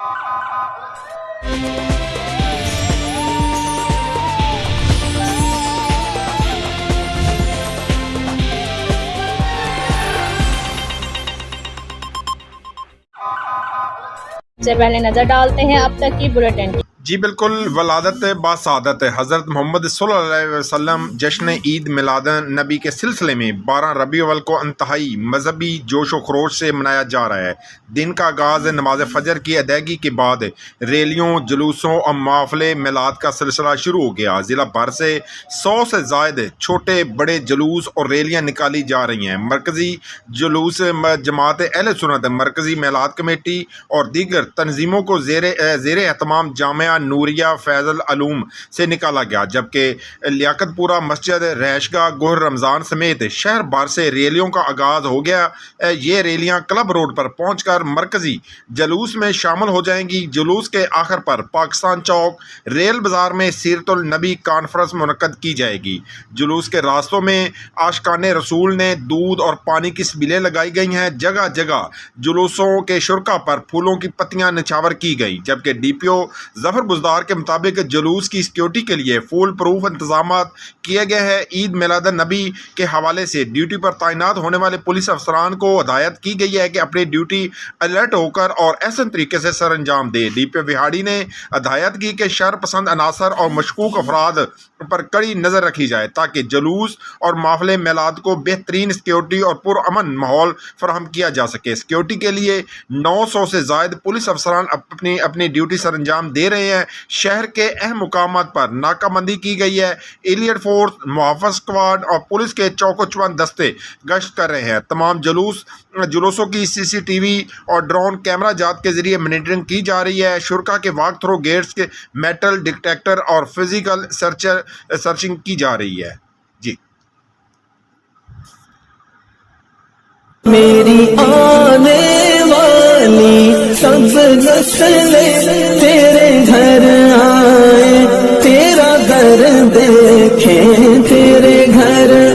سے پہلے نظر ڈالتے ہیں اب تک کی بلیٹن کی۔ جی بالکل، ولادت باسعادت حضرت محمد صلی اللہ علیہ وسلم جشن عید میلاد نبی کے سلسلے میں 12 ربیع الاول کو انتہائی مذہبی جوش و خروش سے منایا جا رہا ہے۔ دن کا آغاز نماز فجر کی ادائیگی کے بعد ریلیوں، جلوسوں اور محافل میلاد کا سلسلہ شروع ہو گیا۔ ضلع بھر سے 100 سے زائد چھوٹے بڑے جلوس اور ریلیاں نکالی جا رہی ہیں۔ مرکزی جلوس جماعت اہل سنت، مرکزی میلاد کمیٹی اور دیگر تنظیموں کو زیر اہتمام جامعہ نوریہ فیض العلوم سے نکالا گیا، جبکہ لیاقت پورہ مسجد، رہائش گاہ گوہر رمضان سمیت شہر بھر سے ریلیوں کا آغاز ہو گیا۔ یہ ریلیاں کلب روڈ پر پہنچ کر مرکزی جلوس میں شامل ہو جائیں گی۔ جلوس کے آخر پر پاکستان چوک ریل بازار میں سیرت النبی کانفرنس منعقد کی جائے گی۔ جلوس کے راستوں میں عاشقان رسول نے دودھ اور پانی کی سبیلیں لگائی گئی ہیں۔ جگہ جگہ جلوسوں کے شرکا پر پھولوں کی پتیاں نچھاور کی گئی، جبکہ ڈی پی او ظفر بزدار کے مطابق جلوس کی سیکیورٹی کے لیے فول پروف انتظامات کیے گئے ہیں۔ عید میلاد نبی کے حوالے سے ڈیوٹی پر تعینات ہونے والے پولیس افسران کو ہدایت کی گئی ہے کہ اپنی ڈیوٹی الرٹ ہو کر اور احسن طریقے سے سر انجام دے۔ ڈی پی او وہاڑی نے ہدایت کی کہ شر پسند عناصر اور مشکوک افراد پر کڑی نظر رکھی جائے تاکہ جلوس اور محفل میلاد کو بہترین سیکیورٹی اور پرامن ماحول فراہم کیا جا سکے۔ سیکیورٹی کے لیے 900 سے زائد پولیس افسران اپنی ڈیوٹی سر انجام دے رہے ہیں۔ شہر کے اہم مقامات پر ناکہ بندی کی گئی ہے۔ ایلیٹ فورس، محافظ اسکواڈ اور پولیس کے چوکو چوبند دستے گشت کر رہے ہیں۔ تمام جلوسوں کی سی سی ٹی وی اور ڈرون کیمرہ جات کے ذریعے مانیٹرنگ کی جا رہی ہے۔ شرکا کے واک تھرو گیٹس کے میٹل ڈیٹیکٹر اور فزیکل سرچنگ کی جا رہی ہے۔ جی میری آنے والی سب نسلیں